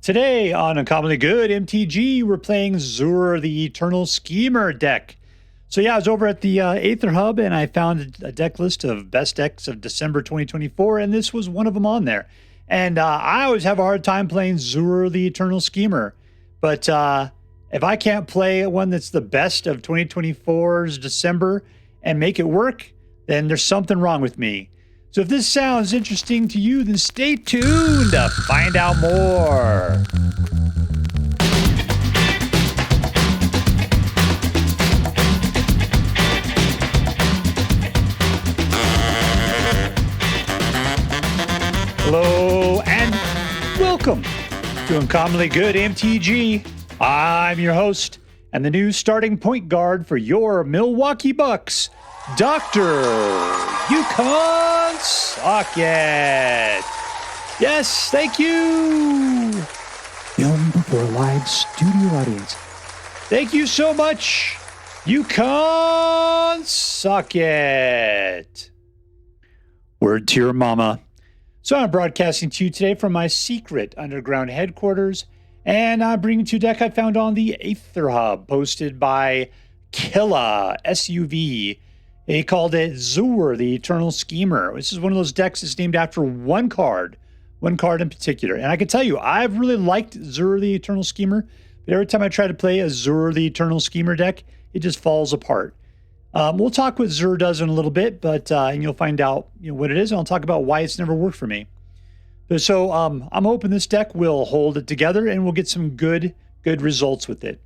Today on Uncommonly Good MTG, we're playing ZUR, the Eternal Schemer deck. So yeah, I was over at the Aether Hub and I found a deck list of best decks of December 2024, and this was one of them on there. And I always have a hard time playing ZUR, the Eternal Schemer. But if I can't play one that's the best of 2024's December and make it work, then there's something wrong with me. So if this sounds interesting to you, then stay tuned to find out more. Hello and welcome to Uncommonly Good MTG. I'm your host and the new starting point guard for your Milwaukee Bucks, Dr. Yukon Socket. Yes, thank you. Film before a live studio audience. Thank you so much, Yukon Socket. Word to your mama. So I'm broadcasting to you today from my secret underground headquarters, and I'm bringing to you a deck I found on the Aether Hub, posted by Killa SUV. They called it ZUR, the Eternal Schemer. This is one of those decks that's named after one card in particular. And I can tell you, I've really liked ZUR, the Eternal Schemer, but every time I try to play a ZUR, the Eternal Schemer deck, it just falls apart. We'll talk what ZUR does in a little bit, but and you'll find out what it is, and I'll talk about why it's never worked for me. So I'm hoping this deck will hold it together, and we'll get some good results with it.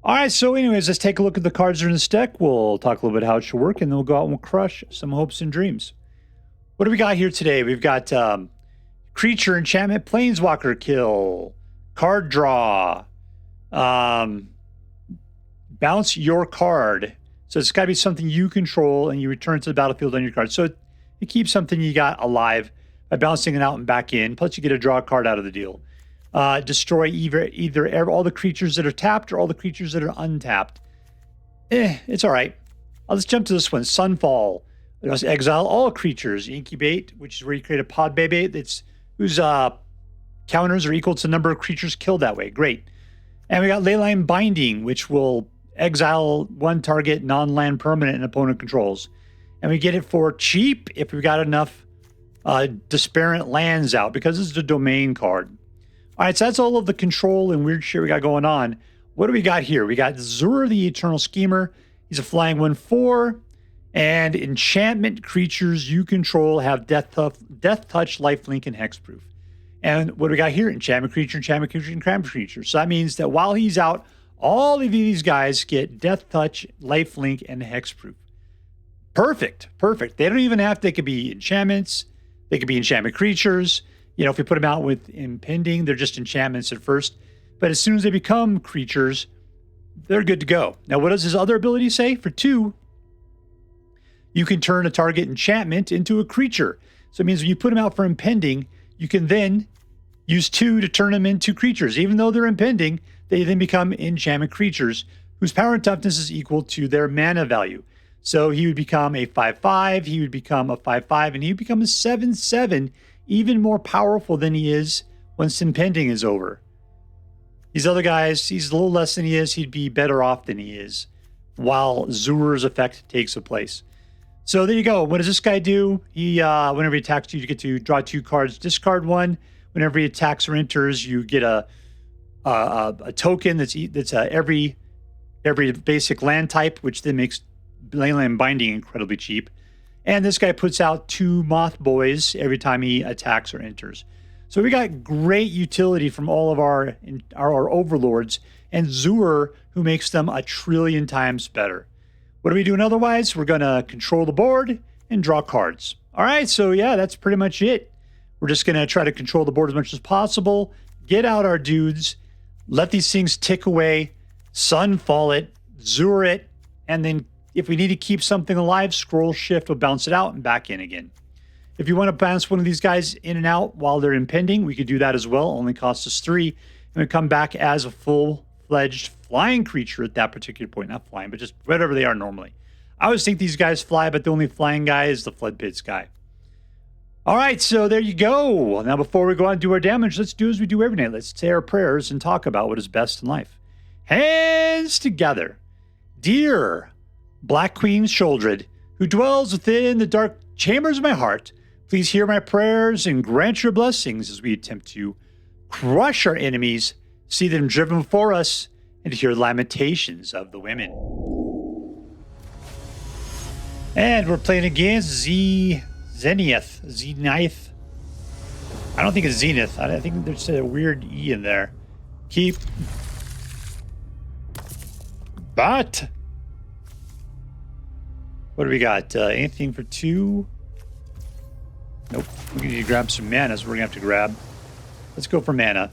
All right, so anyways, let's take a look at the cards that are in this deck. We'll talk a little bit how it should work, and then we'll go out and we'll crush some hopes and dreams. What do we got here today? We've got creature, enchantment, planeswalker kill, card draw, bounce your card. So it's got to be something you control, and you return to the battlefield on your card. So it keeps something you got alive by bouncing it out and back in. Plus, you get to draw a card out of the deal. Destroy either all the creatures that are tapped or all the creatures that are untapped. It's all right. Let's jump to this one. Sunfall. Let's exile all creatures. Incubate, which is where you create a pod baby whose counters are equal to the number of creatures killed that way. Great. And we got Leyline Binding, which will exile one target non-land permanent and opponent controls. And we get it for cheap if we've got enough disparate lands out, because this is a domain card. All right, so that's all of the control and weird shit we got going on. What do we got here? We got ZUR, the Eternal Schemer. He's a flying 1/4. And enchantment creatures you control have Death Touch, Lifelink, and Hexproof. And what do we got here? Enchantment creature, and Cramp creature. So that means that while he's out, all of these guys get Death Touch, Lifelink, and Hexproof. Perfect. They don't even have to. They could be enchantments. They could be enchantment creatures. If we put them out with impending, they're just enchantments at first. But as soon as they become creatures, they're good to go. Now, what does his other ability say? For 2, you can turn a target enchantment into a creature. So it means when you put them out for impending, you can then use 2 to turn them into creatures. Even though they're impending, they then become enchantment creatures whose power and toughness is equal to their mana value. So he would become a 5/5, he would become a 5/5, and he would become a 7/7, even more powerful than he is once impending is over. These other guys, he's a little less than he is. He'd be better off than he is while ZUR's effect takes place. So there you go. What does this guy do? He, whenever he attacks you, you get to draw 2 cards, discard 1. Whenever he attacks or enters, you get a token that's every basic land type, which then makes Leyline Binding incredibly cheap. And this guy puts out 2 Moth Boys every time he attacks or enters. So we got great utility from all of our overlords, and ZUR, who makes them a trillion times better. What are we doing otherwise? We're going to control the board and draw cards. All right, so yeah, that's pretty much it. We're just going to try to control the board as much as possible, get out our dudes, let these things tick away, Sunfall it, ZUR it, and then if we need to keep something alive, Scrollshift will bounce it out and back in again. If you want to bounce one of these guys in and out while they're impending, we could do that as well. Only costs us 3. And we come back as a full-fledged flying creature at that particular point. Not flying, but just whatever they are normally. I always think these guys fly, but the only flying guy is the Floodpits guy. All right, so there you go. Now, before we go on and do our damage, let's do as we do every night. Let's say our prayers and talk about what is best in life. Hands together. Dear Black Queen Sholdred, who dwells within the dark chambers of my heart, please hear my prayers and grant your blessings as we attempt to crush our enemies, see them driven before us, and to hear lamentations of the women. And we're playing against Zeneith. I don't think it's Zenith. I think there's a weird E in there. But what do we got? Anything for 2? Nope. We need to grab some mana, so we're gonna have to grab. Let's go for mana.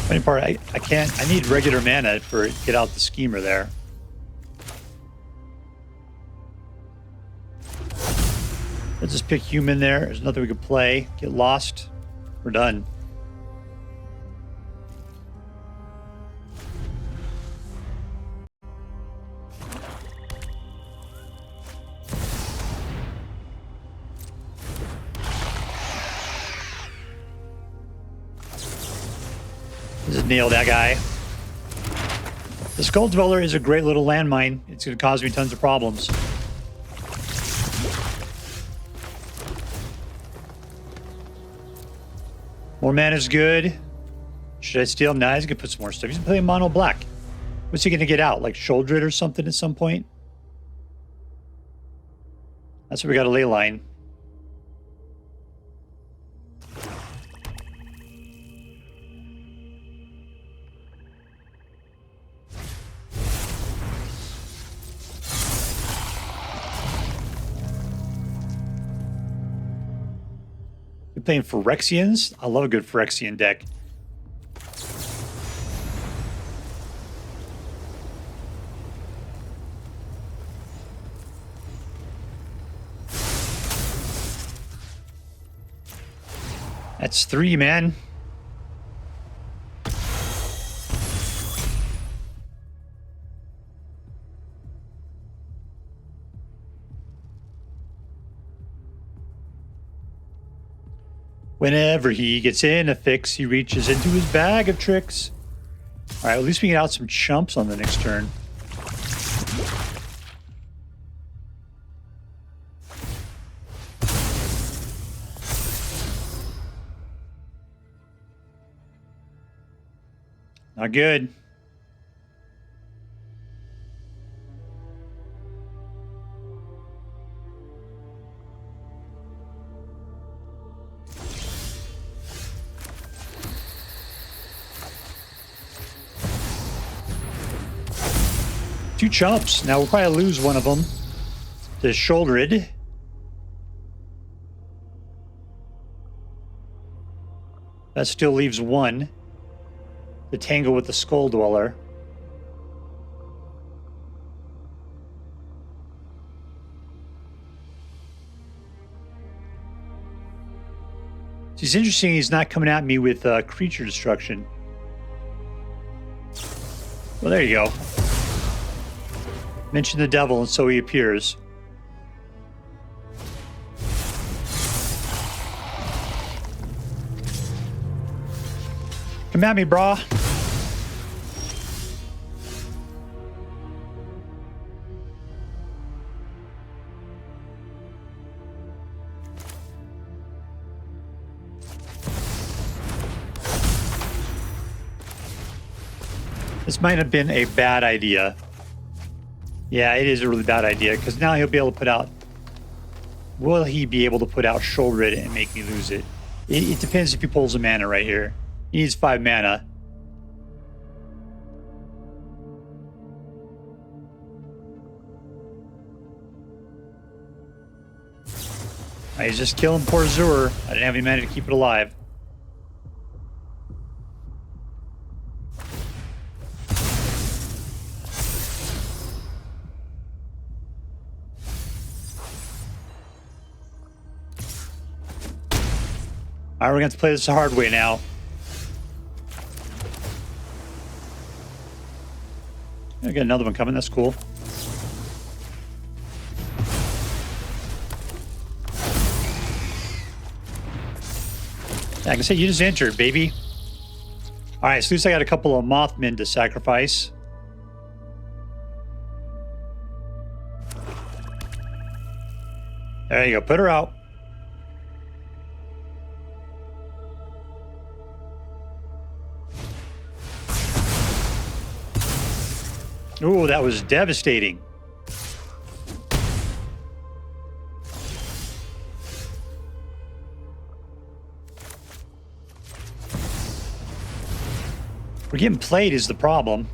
Funny part, I need regular mana for get out the schemer there. Let's just pick human there. There's nothing we could play. Get lost. We're done. Just nail that guy. The Skull Dweller is a great little landmine. It's going to cause me tons of problems. More mana is good. Should I steal? Nah, he's going to put some more stuff. He's playing mono black. What's he going to get out? Like Sholdred or something at some point? That's what we got a Leyline. Playing Phyrexians. I love a good Phyrexian deck. That's 3, man. Whenever he gets in a fix, he reaches into his bag of tricks. All right, at least we get out some chumps on the next turn. Not good. Two chumps. Now we'll probably lose one of them to Sholdred. That still leaves one to tangle with the Skull Dweller. So it's interesting he's not coming at me with creature destruction. Well, there you go. Mention the devil, and so he appears. Come at me, brah. This might have been a bad idea. Yeah, it is a really bad idea, because now he'll be able to put out... Will he be able to put out Sholdred and make me lose it? It depends if he pulls a mana right here. He needs 5 mana. He's just killing poor ZUR. I didn't have any mana to keep it alive. All right, we're going to have to play this the hard way now. I got another one coming. That's cool. Like I said, you just entered, baby. All right, so at least I got a couple of Mothmen to sacrifice. There you go. Put her out. Ooh, that was devastating. We're getting played is the problem.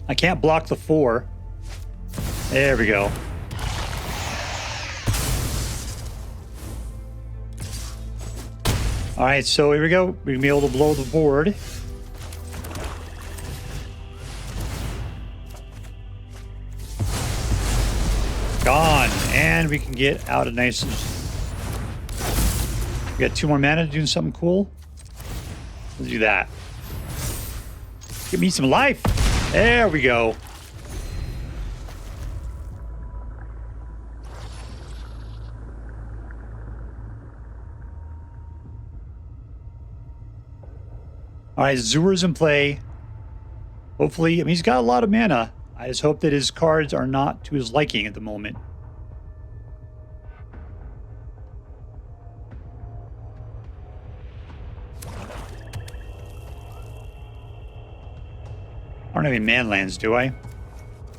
I can't block the 4. There we go. All right, so here we go. We're gonna be able to blow the board. Gone, and we can get out a nice. We got 2 more mana to do something cool. Let's do that. Give me some life. There we go. All right, ZUR's in play. Hopefully, I mean, he's got a lot of mana. I just hope that his cards are not to his liking at the moment. I don't have any manlands, do I?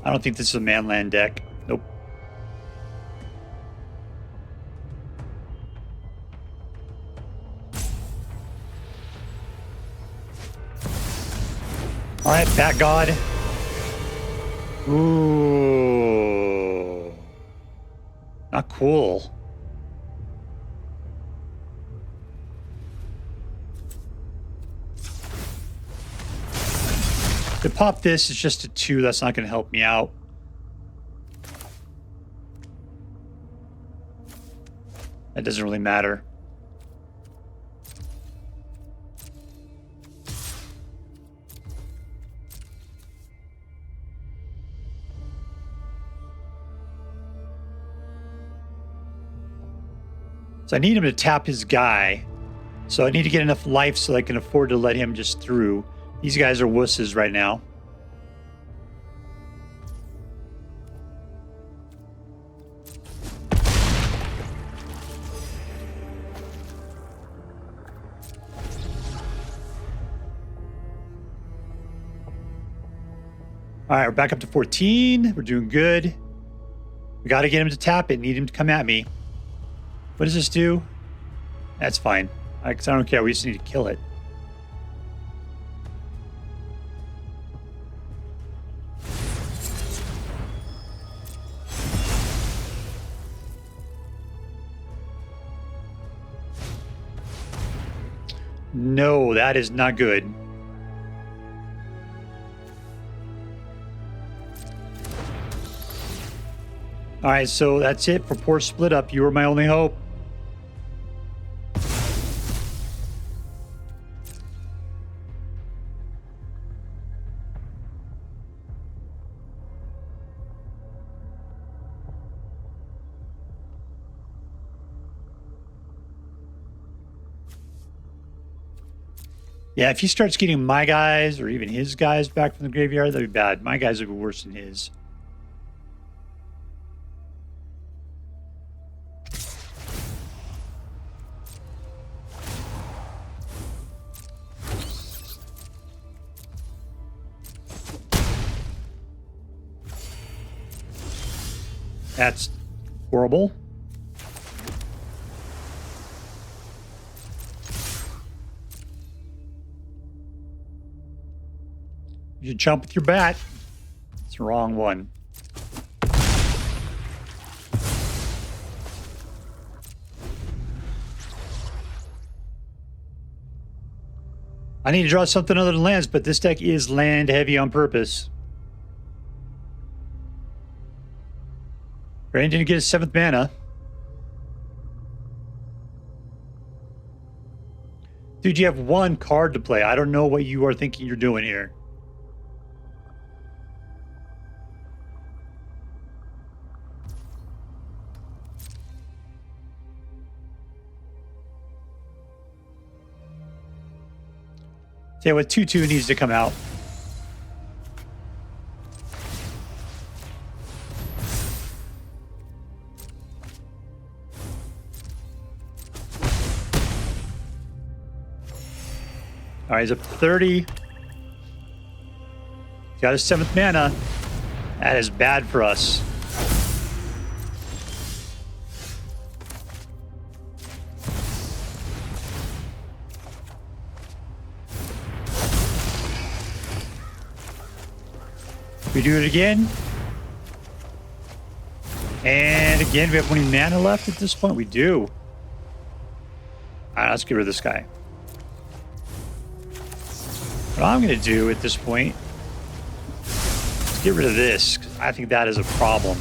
I don't think this is a manland deck. Nope. All right, Bat God. Ooh. Not cool. To pop this, it's just a 2. That's not going to help me out. That doesn't really matter. So I need him to tap his guy. So I need to get enough life so I can afford to let him just through. These guys are wusses right now. All right, we're back up to 14. We're doing good. We got to get him to tap it. Need him to come at me. What does this do? That's fine. Because I don't care. We just need to kill it. No, that is not good. All right, so that's it for poor split up. You were my only hope. Yeah, if he starts getting my guys or even his guys back from the graveyard, that'd be bad. My guys would be worse than his. That's horrible. You should jump with your bat. It's the wrong one. I need to draw something other than lands, but this deck is land heavy on purpose. Brandon didn't get his 7th mana. Dude, you have 1 card to play. I don't know what you are thinking you're doing here. Say what 2/2 needs to come out. All right, he's up 30. He's got his 7th mana. That is bad for us. We do it again. And again, we have 20 mana left at this point. We do. All right, let's get rid of this guy. What I'm going to do at this point is get rid of this, because I think that is a problem.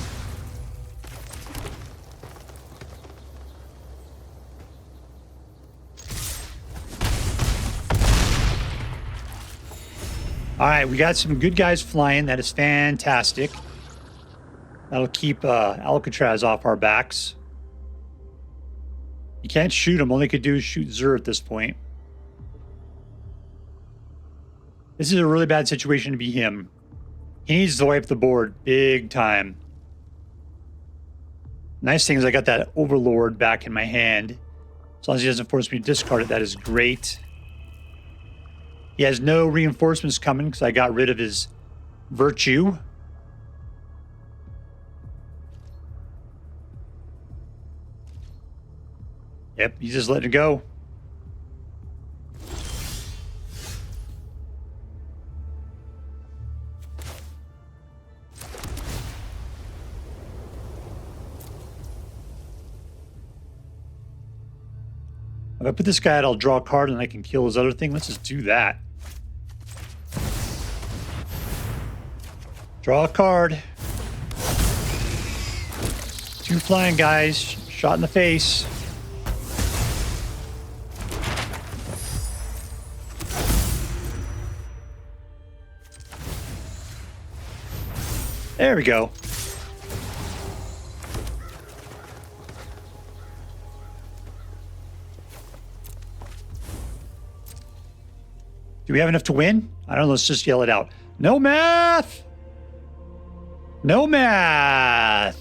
All right, we got some good guys flying. That is fantastic. That'll keep Alcatraz off our backs. You can't shoot him. All they could do is shoot ZUR at this point. This is a really bad situation to be him. He needs to wipe the board big time. Nice thing is I got that Overlord back in my hand. As long as he doesn't force me to discard it, that is great. He has no reinforcements coming because I got rid of his virtue. Yep, he's just letting it go. If I put this guy out, I'll draw a card and I can kill his other thing. Let's just do that. Draw a card. 2 flying guys. Shot in the face. There we go. Do we have enough to win? I don't know. Let's just yell it out. No math! No math!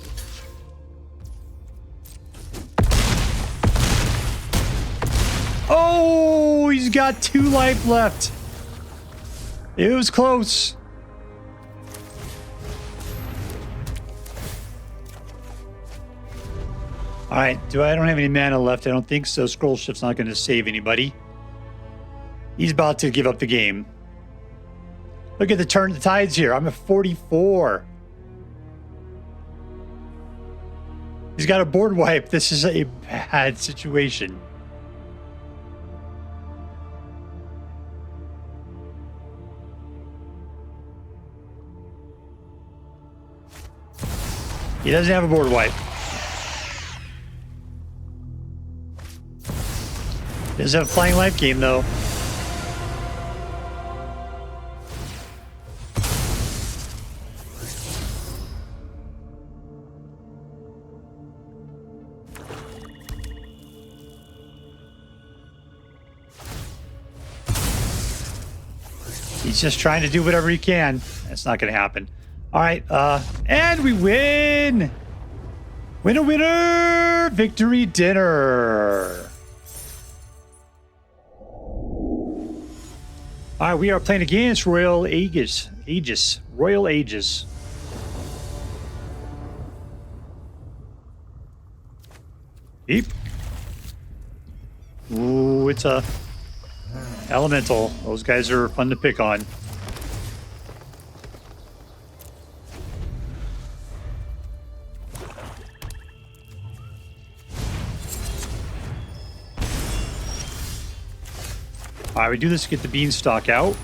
Oh, he's got 2 life left. It was close. All right, I don't have any mana left. I don't think so. Scrollshift's not going to save anybody. He's about to give up the game. Look at the turn of the tides here. I'm at 44. He's got a board wipe. This is a bad situation. He doesn't have a board wipe. He does have a flying life game, though. He's just trying to do whatever he can. That's not going to happen. All right, and we win! Winner, winner! Victory dinner! All right, we are playing against Royal Aegis. Royal Aegis. Beep. Ooh, it's a elemental. Those guys are fun to pick on. All right, we do this to get the Beanstalk out.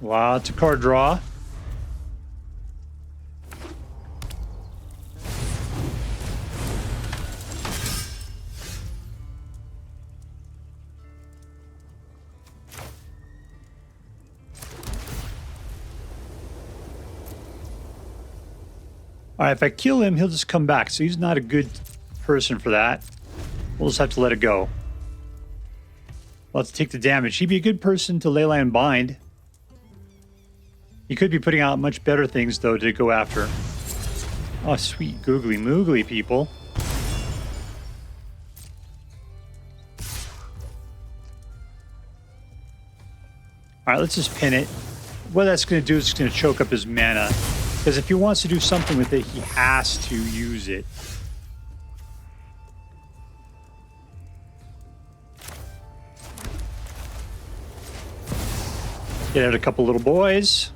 Lots of card draw. All right, if I kill him, he'll just come back. So he's not a good person for that. We'll just have to let it go. Let's take the damage. He'd be a good person to Leyline Bind. He could be putting out much better things, though, to go after. Oh, sweet googly moogly, people. All right, let's just pin it. What that's going to do is it's going to choke up his mana. Because if he wants to do something with it, he has to use it. Get out a couple little boys.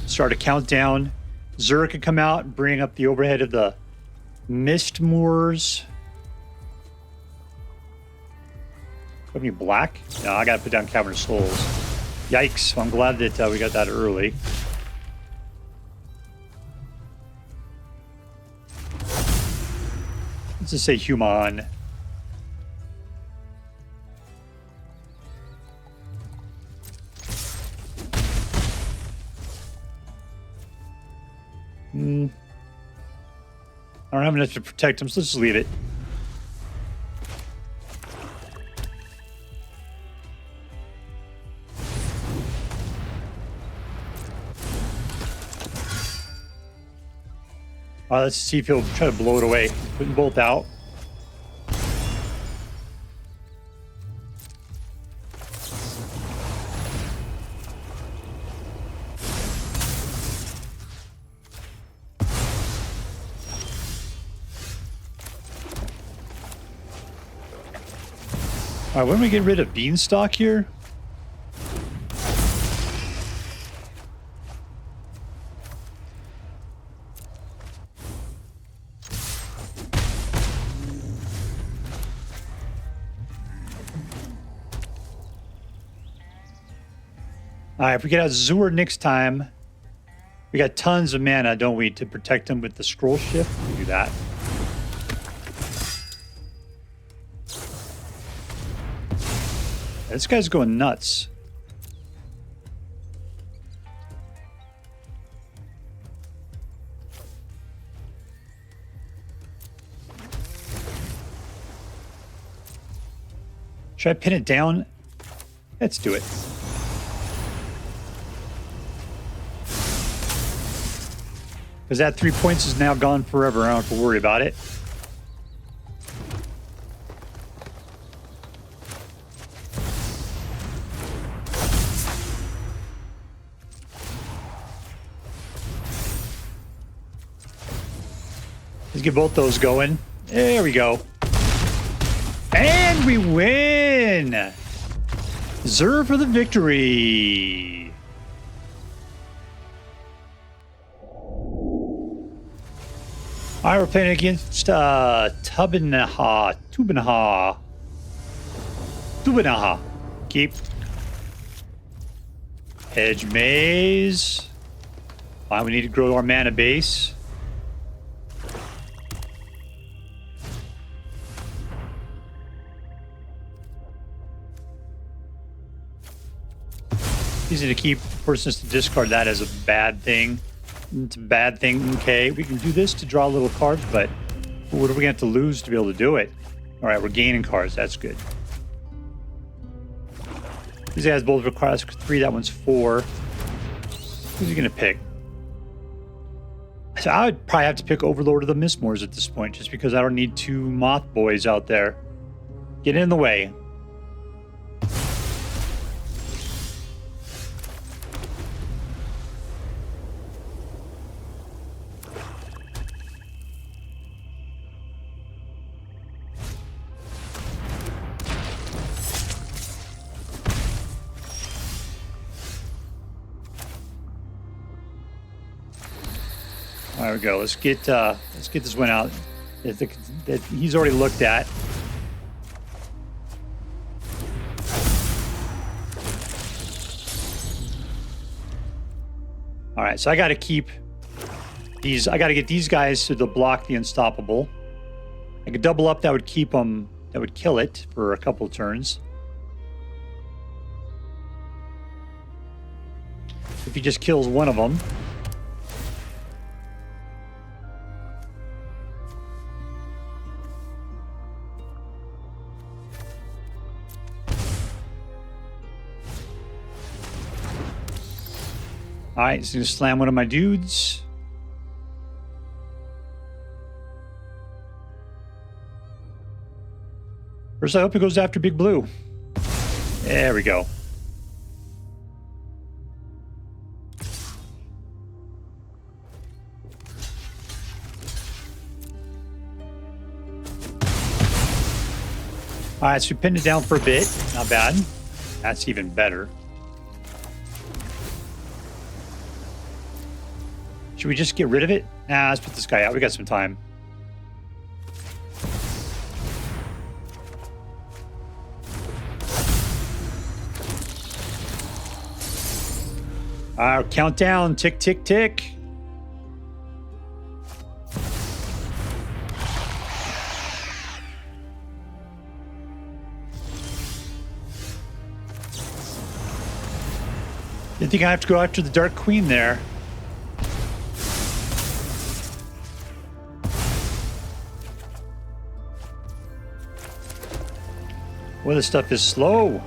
Start a countdown. ZUR can come out and bring up the overhead of the Mistmoors. Put me black? No, I gotta put down Cavern of Souls. Yikes. Well, I'm glad that we got that early. Let's just say human. I don't have enough to protect him, so let's just leave it. Let's see if he'll try to blow it away. Putting both out. All right, when we get rid of Beanstalk here? All right, if we get out ZUR next time, we got tons of mana, don't we, to protect him with the Scrollshift? Do that. This guy's going nuts. Should I pin it down? Let's do it. Because that 3 points is now gone forever. I don't have to worry about it. Let's get both those going. There we go. And we win! ZUR for the victory! All right, we're playing against Tubinha. Keep. Hedge Maze. Fine, we need to grow our mana base. Easy to keep. Forces to discard that as a bad thing. It's a bad thing. Okay, we can do this to draw little cards, but what are we going to have to lose to be able to do it? All right, we're gaining cards. That's good. These guys both require 3. That one's 4. Who's he going to pick? So I would probably have to pick Overlord or the Mistmoors at this point, just because I don't need 2 moth boys out there. Get in the way. There we go. Let's get this one out. That he's already looked at. All right, so I got to keep these. I got to get these guys to block the unstoppable. I could double up. That would keep them. That would kill it for a couple turns. if he just kills one of them. Alright, so gonna slam one of my dudes. First, I hope he goes after Big Blue. There we go. Alright, so we pinned it down for a bit. Not bad. That's even better. Should we just get rid of it? Nah, let's put this guy out. We got some time. Alright, countdown. Tick, tick, tick. Didn't think I have to go after the Dark Queen there. Well, this stuff is slow.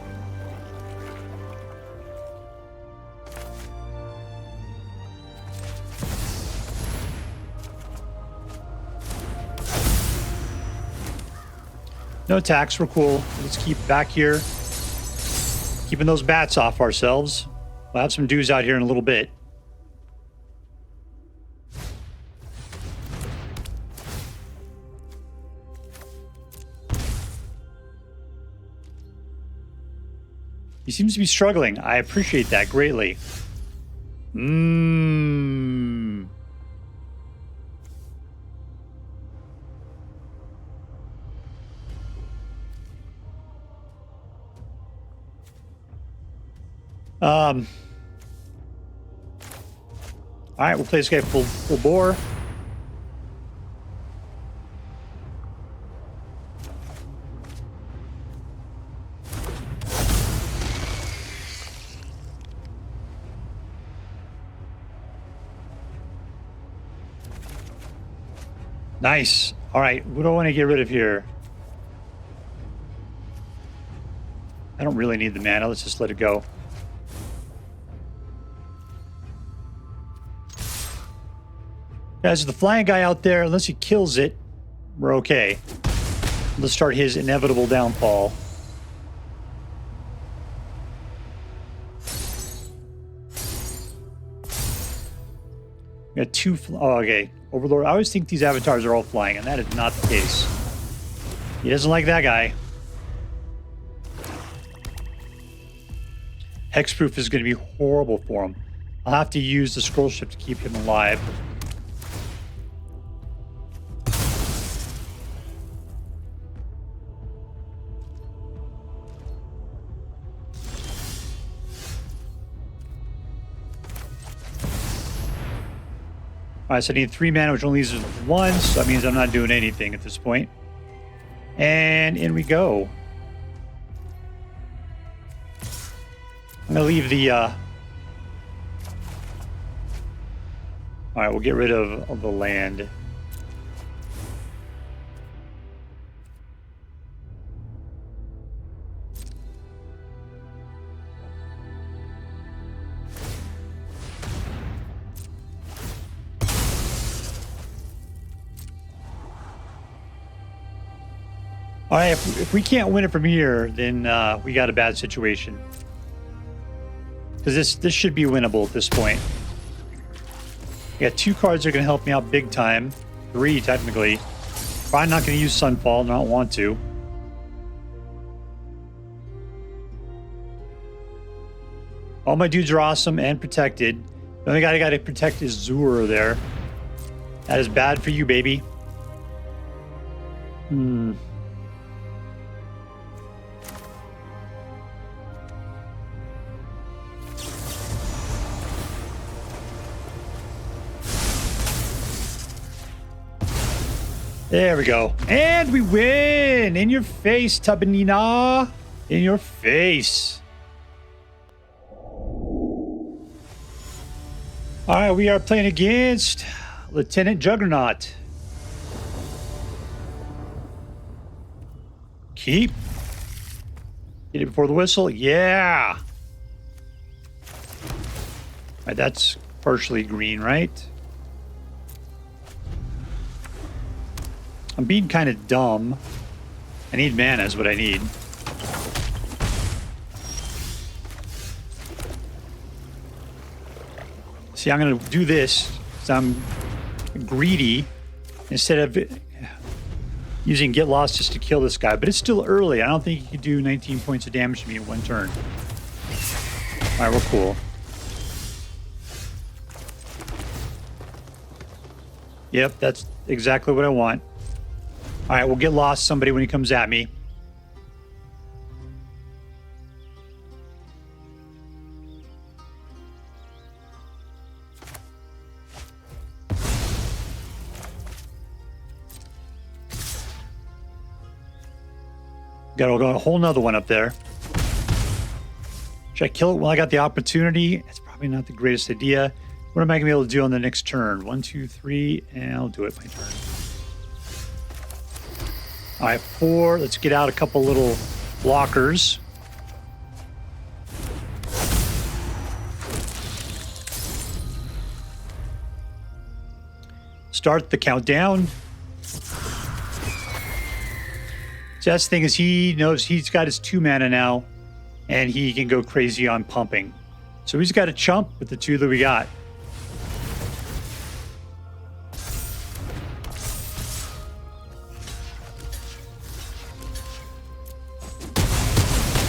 No attacks, we're cool. Let's keep back here. Keeping those bats off ourselves. We'll have some dudes out here in a little bit. He seems to be struggling. I appreciate that greatly. All right, we'll play this guy full bore. Nice. All right, what do I want to get rid of here? I don't really need the mana. Let's just let it go. Guys, the flying guy out there, unless he kills it, we're okay. Let's start his inevitable downfall. We got two... Oh, okay. Overlord. I always think these avatars are all flying, and that is not the case. He doesn't like that guy. Hexproof is going to be horrible for him. I'll have to use the Scrollshift to keep him alive. Alright, so I need 3 mana, which only leaves 1, so that means I'm not doing anything at this point. And in we go. I'm going to leave the... Alright, we'll get rid of the land. All right, if we can't win it from here, then we got a bad situation. Because this should be winnable at this point. We got 2 cards that are going to help me out big time. 3, technically. Probably not going to use Sunfall. Don't want to. All my dudes are awesome and protected. The only guy I got to protect is ZUR there. That is bad for you, baby. There we go. And we win! In your face, Tubinha! In your face. All right, we are playing against Lieutenant Juggernaut. Keep. Get it before the whistle. Yeah. All right, that's partially green, right? I'm being kind of dumb. I need mana is what I need. See, I'm going to do this because I'm greedy instead of using Get Lost just to kill this guy. But it's still early. I don't think he could do 19 points of damage to me in one turn. All right, we're cool. Yep, that's exactly what I want. All right, we'll get lost somebody when he comes at me. Got a whole nother one up there. Should I kill it while I got the opportunity? It's probably not the greatest idea. What am I going to be able to do on the next turn? 1, 2, 3, and I'll do it my turn. All right, 4. Let's get out a couple little blockers. Start the countdown. So that's the thing is he knows he's got his 2 mana now, and he can go crazy on pumping. So he's got a chump with the 2 that we got.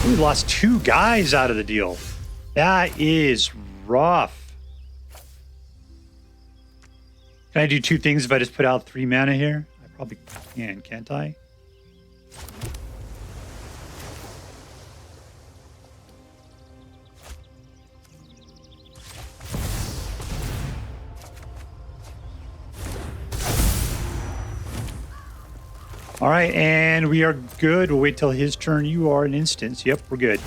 We lost 2 guys out of the deal. That is rough. Can I do 2 things if I just put out 3 mana here? I probably can, can't I? All right, and we are good. We'll wait till his turn. You are an instance. Yep, we're good.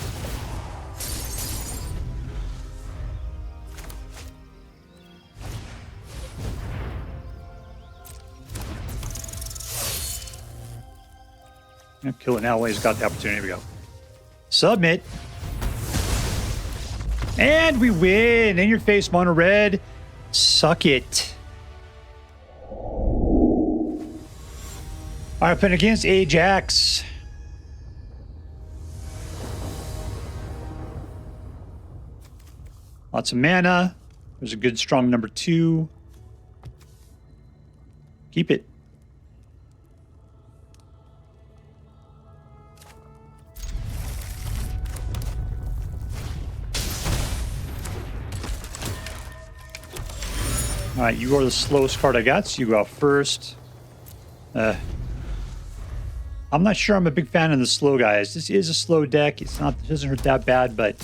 I'll kill it now while he's got the opportunity. Here we go. Submit. And we win. In your face, mono red. Suck it. All right, playing against Ajax. Lots of mana. There's a good, strong number 2. Keep it. All right, you are the slowest card I got, so you go out first. I'm not sure I'm a big fan of the slow guys. This is a slow deck. It doesn't hurt that bad, but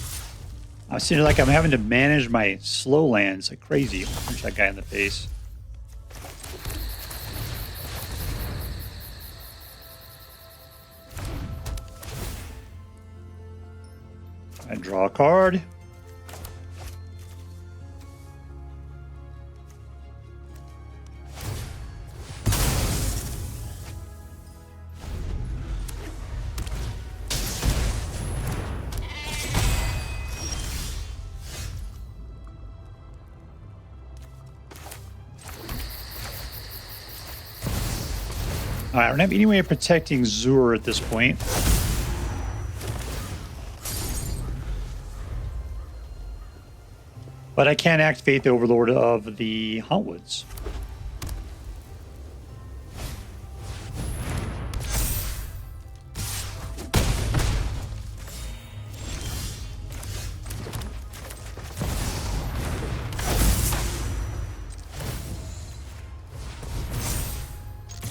I'm seeing like I'm having to manage my slow lands like crazy. I'll punch that guy in the face. I draw a card. All right, I don't have any way of protecting ZUR at this point. But I can activate the Overlord of the Hauntwoods.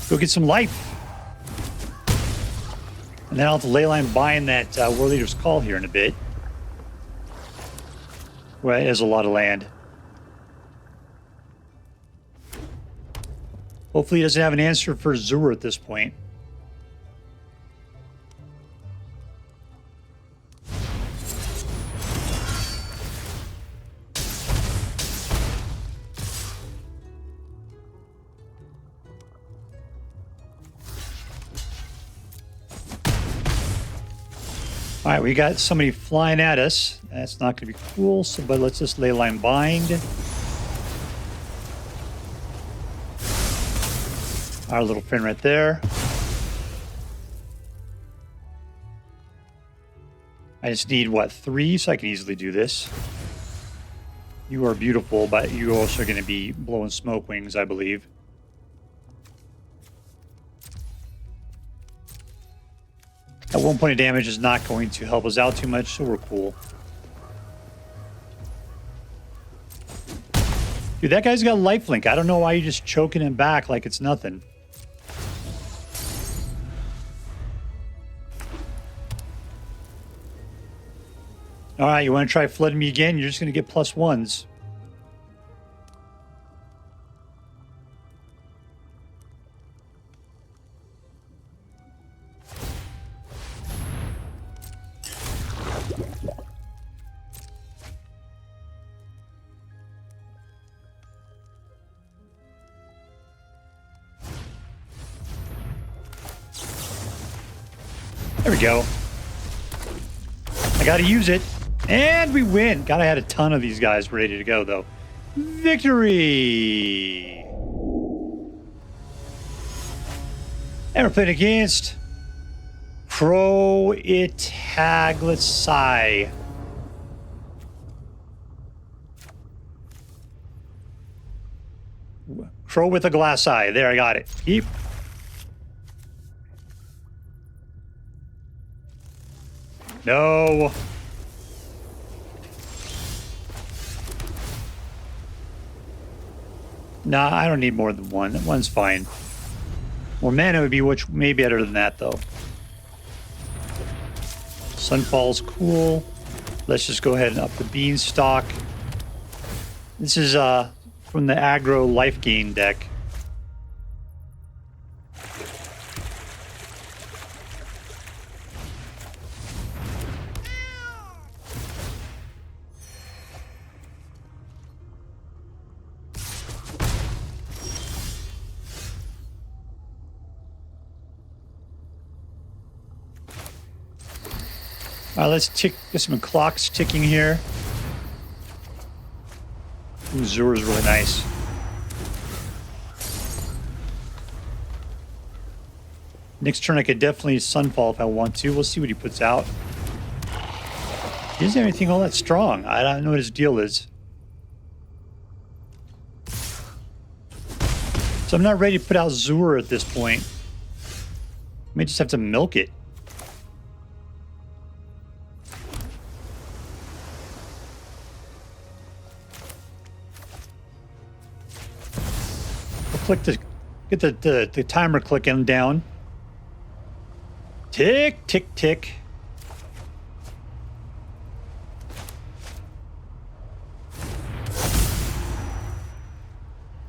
Go get some life. And then I'll have to Leyline Bind that War Leader's Call here in a bit. Well, it has a lot of land. Hopefully he doesn't have an answer for ZUR at this point. All right, we got somebody flying at us. That's not going to be cool, so, but let's just Leyline Bind. Our little friend right there. I just need, what, 3? So I can easily do this. You are beautiful, but you're also going to be blowing smoke wings, I believe. At 1 point of damage is not going to help us out too much, so we're cool. Dude, that guy's got lifelink. I don't know why you're just choking him back like it's nothing. All right, you want to try flooding me again? You're just going to get +1s. There we go. I got to use it. And we win. God, I had a ton of these guys ready to go, though. Victory! And we're playing against crowithaglasseye. Crowithaglasseye. There, I got it. Keep. No. Nah, I don't need more than 1. One's fine. More mana would be way better than that, though. Sunfall's cool. Let's just go ahead and up the Beanstalk. This is from the aggro life gain deck. Let's get some clocks ticking here. Ooh, ZUR is really nice. Next turn I could definitely Sunfall if I want to. We'll see what he puts out. He doesn't have anything all that strong. I don't know what his deal is. So I'm not ready to put out ZUR at this point. I may just have to milk it. Click to get the timer clicking down. Tick, tick, tick.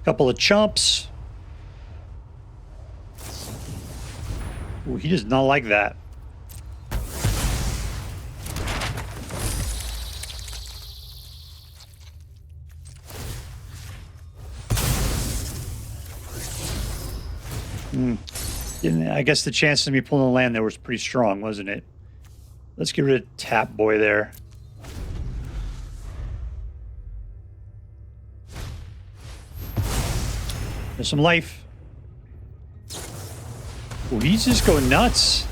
Couple of chumps. Ooh, he does not like that. I guess the chances of me pulling the land there was pretty strong, wasn't it? Let's get rid of Tap Boy there. There's some life. Oh, he's just going nuts.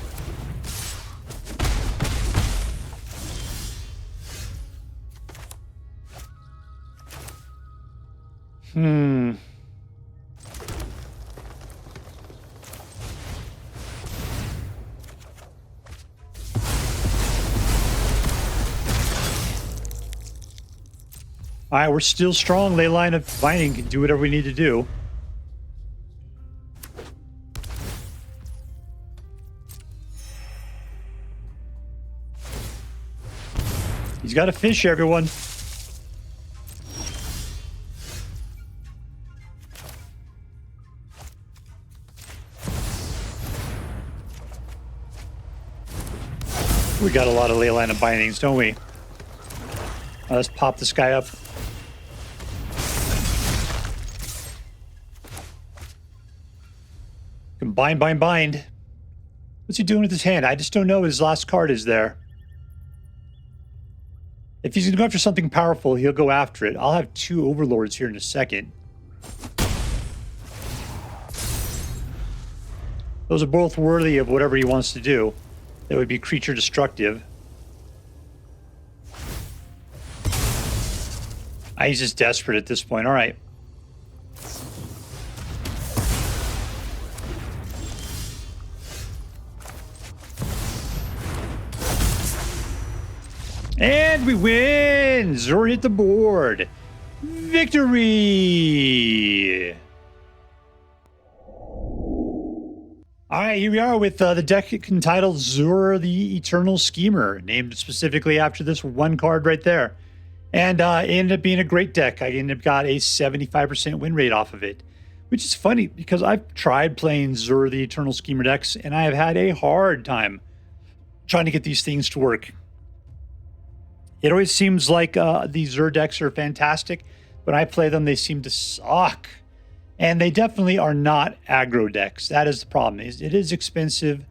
All right, we're still strong. Leyline Binding can do whatever we need to do. He's got a fish, everyone. We got a lot of Leyline Bindings, don't we? Let's pop this guy up. Bind, bind, bind. What's he doing with his hand? I just don't know. His last card is there. If he's going to go after something powerful, he'll go after it. I'll have 2 Overlords here in a second. Those are both worthy of whatever he wants to do. That would be creature destructive. He's just desperate at this point. All right. And we win! ZUR hit the board. Victory! All right, here we are with the deck entitled ZUR the Eternal Schemer, named specifically after this one card right there. And it ended up being a great deck. I ended up got a 75% win rate off of it, which is funny because I've tried playing ZUR the Eternal Schemer decks, and I have had a hard time trying to get these things to work. It always seems like these ZUR decks are fantastic. When I play them, they seem to suck. And they definitely are not aggro decks. That is the problem. It is expensive.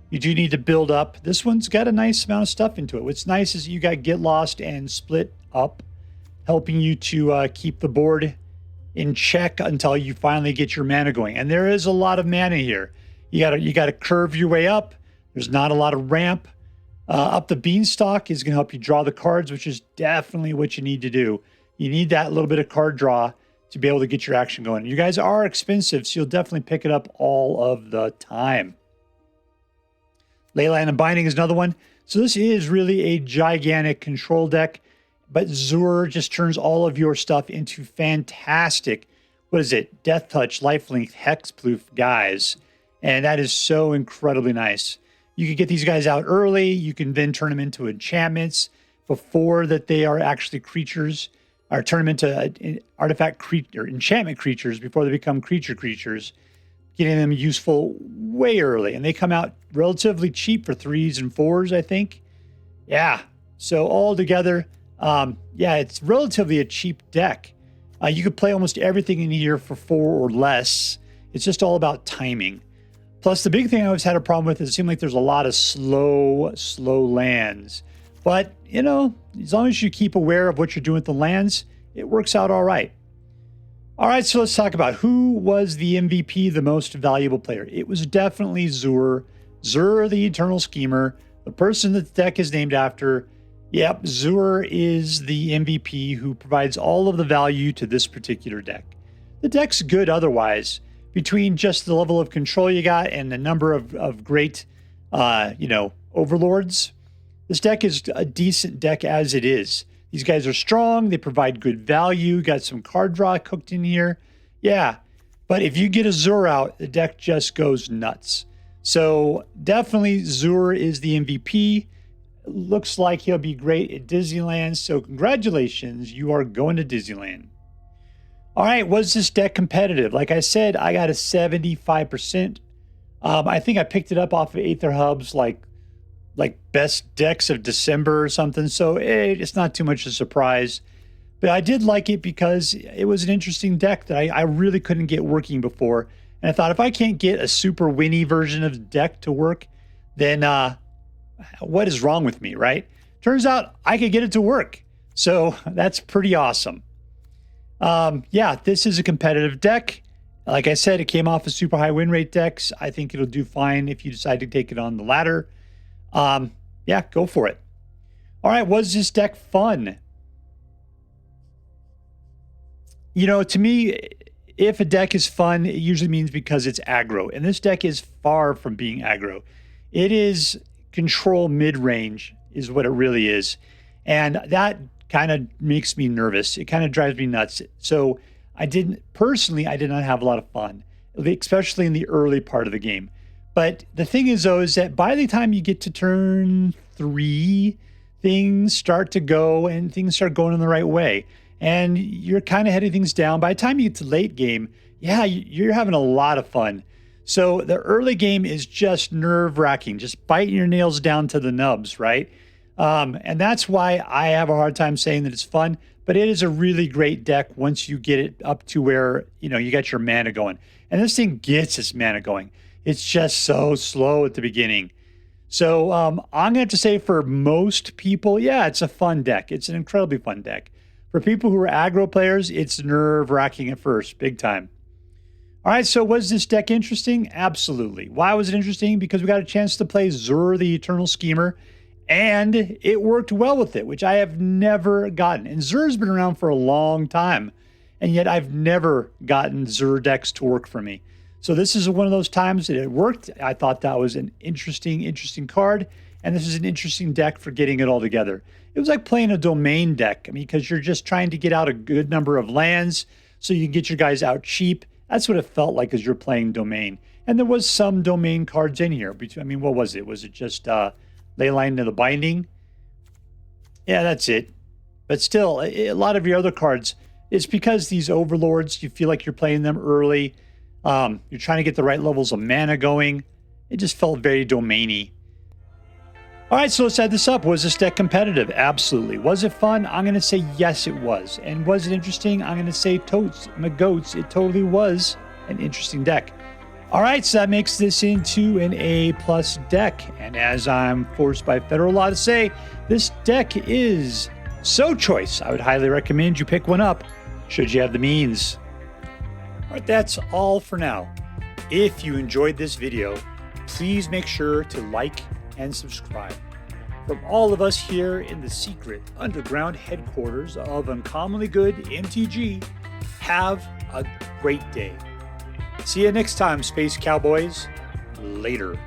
You do need to build up. This one's got a nice amount of stuff into it. What's nice is you got Get Lost and Split Up, helping you to keep the board in check until you finally get your mana going. And there is a lot of mana here. You gotta curve your way up. There's not a lot of ramp. Up the Beanstalk is going to help you draw the cards, which is definitely what you need to do. You need that little bit of card draw to be able to get your action going. You guys are expensive, so you'll definitely pick it up all of the time. Leyline Binding is another one. So this is really a gigantic control deck, but ZUR just turns all of your stuff into fantastic, what is it, Death Touch, Lifelink, Hexproof guys. And that is so incredibly nice. You can get these guys out early. You can then turn them into enchantments before that they are actually creatures, or turn them into artifact or enchantment creatures before they become creatures, getting them useful way early. And they come out relatively cheap for 3s and 4s, I think. Yeah. So all together, yeah, it's relatively a cheap deck. You could play almost everything in here for 4 or less. It's just all about timing. Plus, the big thing I always had a problem with is it seemed like there's a lot of slow lands. But, you know, as long as you keep aware of what you're doing with the lands, it works out all right. All right, so let's talk about who was the MVP, the most valuable player. It was definitely ZUR. ZUR, the Eternal Schemer, the person that the deck is named after. Yep, ZUR is the MVP who provides all of the value to this particular deck. The deck's good otherwise. Between just the level of control you got and the number of great, overlords, this deck is a decent deck as it is. These guys are strong. They provide good value. Got some card draw cooked in here. Yeah, but if you get a ZUR out, the deck just goes nuts. So definitely ZUR is the MVP. Looks like he'll be great at Disneyland. So congratulations, you are going to Disneyland. All right, was this deck competitive? Like I said, I got a 75%. I think I picked it up off of Aether Hub's like best decks of December or something. So it's not too much of a surprise. But I did like it because it was an interesting deck that I really couldn't get working before. And I thought if I can't get a super winny version of the deck to work, then what is wrong with me, right? Turns out I could get it to work. So that's pretty awesome. Yeah, this is a competitive deck. Like I said, it came off of super high win rate decks. I think it'll do fine if you decide to take it on the ladder. Yeah, go for it. All right, was this deck fun? You know, to me, if a deck is fun, it usually means because it's aggro. And this deck is far from being aggro. It is control mid-range is what it really is. And that kind of makes me nervous. It kind of drives me nuts. So I did not have a lot of fun, especially in the early part of the game. But the thing is, though, is that by the time you get to turn 3, things start to go and things start going in the right way. And you're kind of heading things down. By the time you get to late game, yeah, you're having a lot of fun. So the early game is just nerve-wracking, just biting your nails down to the nubs, right? And that's why I have a hard time saying that it's fun, but it is a really great deck once you get it up to where, you got your mana going. And this thing gets its mana going. It's just so slow at the beginning. So I'm going to have to say for most people, yeah, it's a fun deck. It's an incredibly fun deck. For people who are aggro players, it's nerve-wracking at first, big time. All right, so was this deck interesting? Absolutely. Why was it interesting? Because we got a chance to play ZUR, the Eternal Schemer, and it worked well with it, which I have never gotten. And ZUR's been around for a long time, and yet I've never gotten ZUR decks to work for me. So this is one of those times that it worked. I thought that was an interesting card, and this is an interesting deck for getting it all together. It was like playing a domain deck, I mean, because you're just trying to get out a good number of lands so you can get your guys out cheap. That's what it felt like as you're playing domain. And there was some domain cards in here. I mean, what was it? Was it just Leyline Binding? Yeah, that's it. But still, a lot of your other cards, it's because these overlords, you feel like you're playing them early. You're trying to get the right levels of mana going. It just felt very domainy. All right, so let's add this up. Was this deck competitive? Absolutely. Was it fun? I'm going to say yes, it was. And was it interesting? I'm going to say totes, my goats. It totally was an interesting deck. All right, so that makes this into an A+ deck. And as I'm forced by federal law to say, this deck is so choice. I would highly recommend you pick one up should you have the means. All right, that's all for now. If you enjoyed this video, please make sure to like and subscribe. From all of us here in the secret underground headquarters of Uncommonly Good MTG, have a great day. See you next time, Space Cowboys. Later.